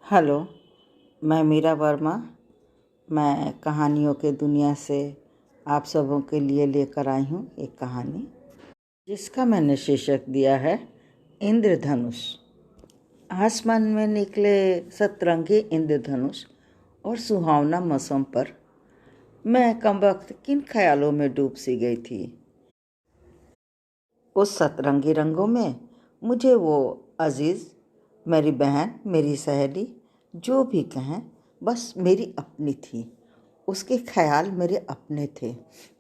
Hello, मैं मीरा वर्मा। मैं कहानियों के दुनिया से आप सबों के लिए लेकर आई हूँ एक कहानी जिसका मैंने शीर्षक दिया है इंद्रधनुष। आसमान में निकले सतरंगी इंद्रधनुष और सुहावना मौसम पर मैं कमबख्त किन ख्यालों में डूब सी गई थी। उस सतरंगी रंगों में मुझे वो अजीज़, मेरी बहन, मेरी सहेली, जो भी कहें, बस मेरी अपनी थी। उसके ख्याल मेरे अपने थे।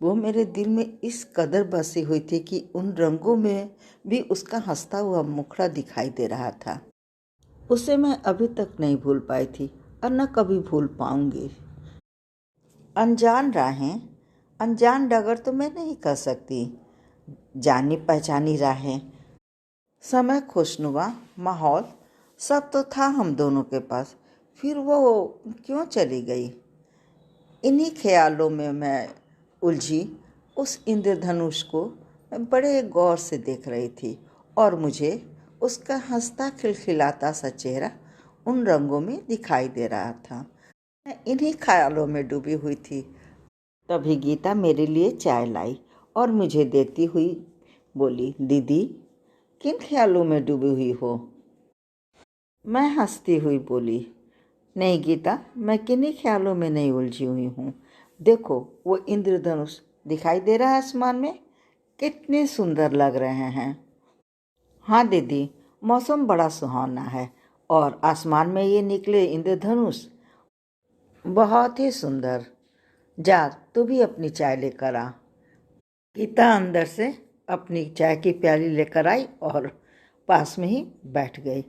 वो मेरे दिल में इस कदर बसी हुई थी कि उन रंगों में भी उसका हंसता हुआ मुखड़ा दिखाई दे रहा था। उसे मैं अभी तक नहीं भूल पाई थी और न कभी भूल पाऊंगी। अनजान राहें, अनजान डगर तो मैं नहीं कह सकती, जानी पहचानी राहें, समय, खुशनुमा माहौल सब तो था हम दोनों के पास। फिर वो क्यों चली गई? इन्हीं ख्यालों में मैं उलझी। उस इंद्रधनुष को मैं बड़े गौर से देख रही थी और मुझे उसका हंसता खिलखिलाता सा चेहरा उन रंगों में दिखाई दे रहा था। मैं इन्हीं ख्यालों में डूबी हुई थी। तभी गीता मेरे लिए चाय लाई और मुझे देती हुई बोली, दीदी, किन ख्यालों में डूबी हुई हो? मैं हंसती हुई बोली, नहीं गीता, मैं किन्हीं ख्यालों में नहीं उलझी हुई हूँ। देखो, वो इंद्रधनुष दिखाई दे रहा है आसमान में, कितने सुंदर लग रहे हैं। हाँ दीदी, मौसम बड़ा सुहावना है और आसमान में ये निकले इंद्रधनुष बहुत ही सुंदर। जा, तू भी अपनी चाय लेकर आ। गीता अंदर से अपनी चाय की प्याली लेकर आई और पास में ही बैठ गई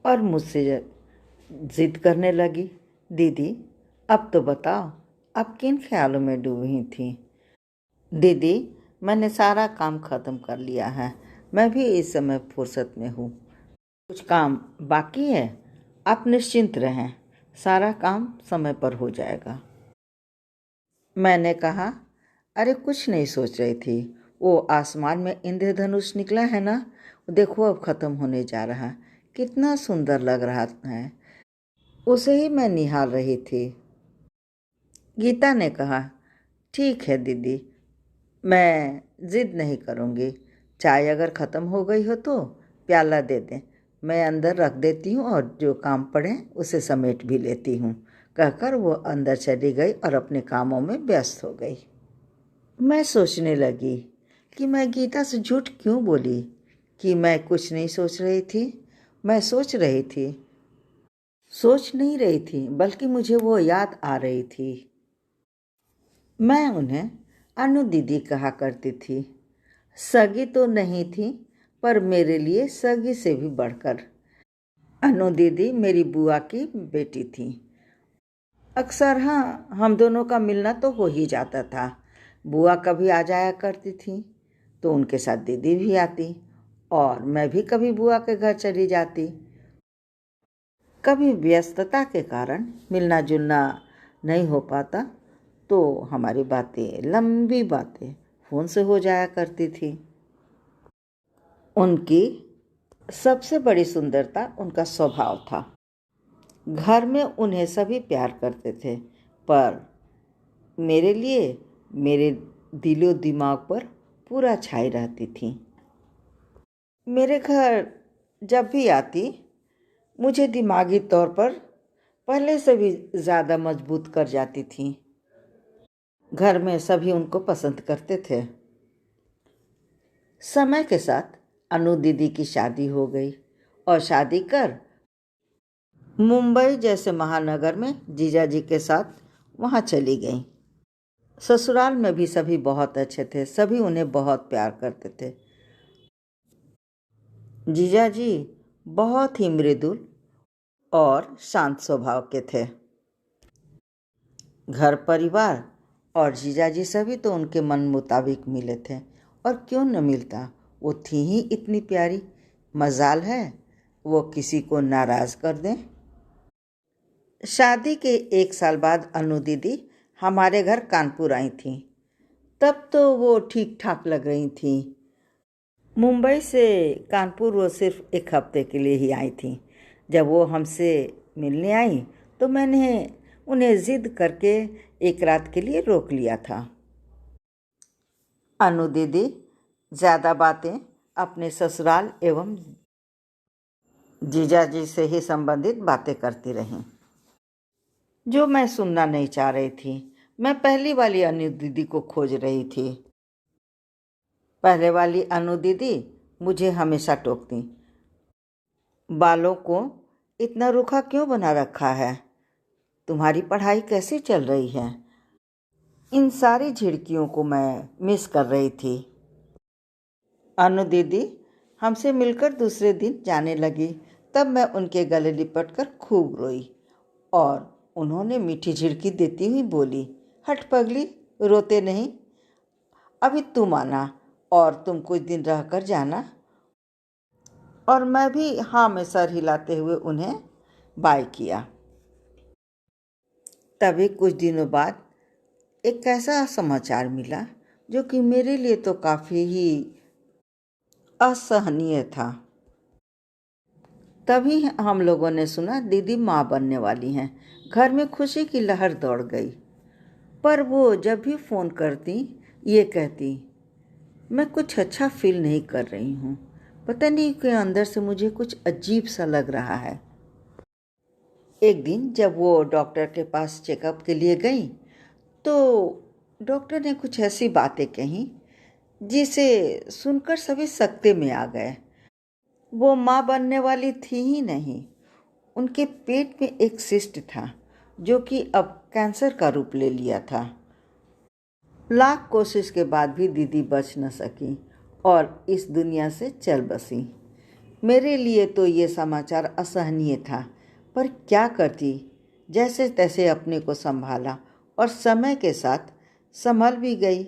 और मुझसे जिद करने लगी, दीदी, अब तो बताओ, अब किन ख्यालों में डूबी थी? दीदी, मैंने सारा काम ख़त्म कर लिया है। मैं भी इस समय फुर्सत में हूँ। कुछ काम बाकी है, आप निश्चिंत रहें, सारा काम समय पर हो जाएगा। मैंने कहा, अरे कुछ नहीं सोच रही थी। वो आसमान में इंद्रधनुष निकला है ना, देखो अब ख़त्म होने जा रहा। कितना सुंदर लग रहा है, उसे ही मैं निहार रही थी। गीता ने कहा, ठीक है दीदी, मैं ज़िद नहीं करूँगी। चाय अगर ख़त्म हो गई हो तो प्याला दे दें, मैं अंदर रख देती हूँ और जो काम पड़े उसे समेट भी लेती हूँ, कहकर वो अंदर चली गई और अपने कामों में व्यस्त हो गई। मैं सोचने लगी कि मैं गीता से झूठ क्यों बोली कि मैं कुछ नहीं सोच रही थी। मैं सोच नहीं रही थी, बल्कि मुझे वो याद आ रही थी। मैं उन्हें अनु दीदी कहा करती थी। सगी तो नहीं थी, पर मेरे लिए सगी से भी बढ़कर। अनु दीदी मेरी बुआ की बेटी थी। अक्सर हाँ, हम दोनों का मिलना तो हो ही जाता था। बुआ कभी आ जाया करती थी तो उनके साथ दीदी भी आती और मैं भी कभी बुआ के घर चली जाती। कभी व्यस्तता के कारण मिलना जुलना नहीं हो पाता तो हमारी लंबी बातें फ़ोन से हो जाया करती थी। उनकी सबसे बड़ी सुंदरता उनका स्वभाव था। घर में उन्हें सभी प्यार करते थे, पर मेरे लिए मेरे दिलो दिमाग पर पूरा छाई रहती थी। मेरे घर जब भी आती, मुझे दिमागी तौर पर पहले से भी ज़्यादा मजबूत कर जाती थी। घर में सभी उनको पसंद करते थे। समय के साथ अनु दीदी की शादी हो गई और शादी कर मुंबई जैसे महानगर में जीजाजी के साथ वहाँ चली गई। ससुराल में भी सभी बहुत अच्छे थे, सभी उन्हें बहुत प्यार करते थे। जीजाजी बहुत ही मृदुल और शांत स्वभाव के थे। घर परिवार और जीजाजी सभी तो उनके मन मुताबिक मिले थे, और क्यों न मिलता, वो थी ही इतनी प्यारी। मजाल है वो किसी को नाराज़ कर दें। शादी के 1 साल बाद अनु दीदी हमारे घर कानपुर आई थी। तब तो वो ठीक ठाक लग रही थी। मुंबई से कानपुर वो सिर्फ 1 हफ्ते के लिए ही आई थी। जब वो हमसे मिलने आई तो मैंने उन्हें जिद करके एक रात के लिए रोक लिया था। अनु दीदी ज़्यादा बातें अपने ससुराल एवं जीजाजी से ही संबंधित बातें करती रहीं, जो मैं सुनना नहीं चाह रही थी। मैं पहली वाली अनु दीदी को खोज रही थी। पहले वाली अनु दीदी मुझे हमेशा टोकती, बालों को इतना रूखा क्यों बना रखा है, तुम्हारी पढ़ाई कैसे चल रही है। इन सारी झिड़कियों को मैं मिस कर रही थी। अनु दीदी हमसे मिलकर दूसरे दिन जाने लगी, तब मैं उनके गले लिपट कर खूब रोई और उन्होंने मीठी झिड़की देती हुई बोली, हट पगली, रोते नहीं, अभी तुम आना और तुम कुछ दिन रहकर जाना। और मैं भी हाँ में सर हिलाते हुए उन्हें बाय किया। तभी कुछ दिनों बाद एक ऐसा समाचार मिला जो कि मेरे लिए तो काफ़ी ही असहनीय था। तभी हम लोगों ने सुना दीदी माँ बनने वाली हैं। घर में खुशी की लहर दौड़ गई, पर वो जब भी फ़ोन करती ये कहती, मैं कुछ अच्छा फील नहीं कर रही हूँ, पता नहीं कि अंदर से मुझे कुछ अजीब सा लग रहा है। एक दिन जब वो डॉक्टर के पास चेकअप के लिए गई तो डॉक्टर ने कुछ ऐसी बातें कही जिसे सुनकर सभी सकते में आ गए। वो माँ बनने वाली थी ही नहीं, उनके पेट में एक सिस्ट था जो कि अब कैंसर का रूप ले लिया था। लाख कोशिश के बाद भी दीदी बच न सकी और इस दुनिया से चल बसी। मेरे लिए तो ये समाचार असहनीय था, पर क्या करती, जैसे तैसे अपने को संभाला और समय के साथ संभल भी गई।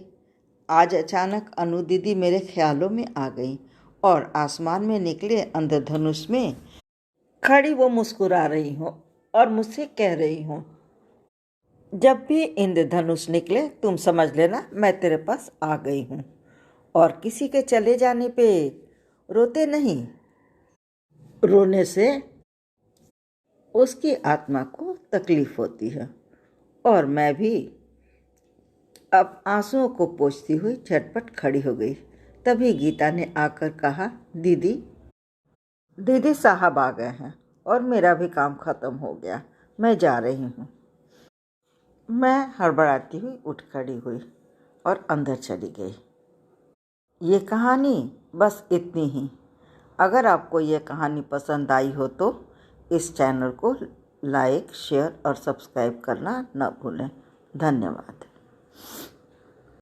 आज अचानक अनु दीदी मेरे ख्यालों में आ गई और आसमान में निकले इंद्रधनुष में खड़ी वो मुस्कुरा रही हूँ और मुझसे कह रही हूँ, जब भी इंद्रधनुष निकले तुम समझ लेना मैं तेरे पास आ गई हूँ। और किसी के चले जाने पे रोते नहीं, रोने से उसकी आत्मा को तकलीफ होती है। और मैं भी अब आंसुओं को पोंछती हुई झटपट खड़ी हो गई। तभी गीता ने आकर कहा, दीदी साहब आ गए हैं और मेरा भी काम ख़त्म हो गया, मैं जा रही हूँ। मैं हड़बड़ाती हुई उठ खड़ी हुई और अंदर चली गई। ये कहानी बस इतनी ही। अगर आपको ये कहानी पसंद आई हो तो इस चैनल को लाइक, शेयर और सब्सक्राइब करना न भूलें। धन्यवाद।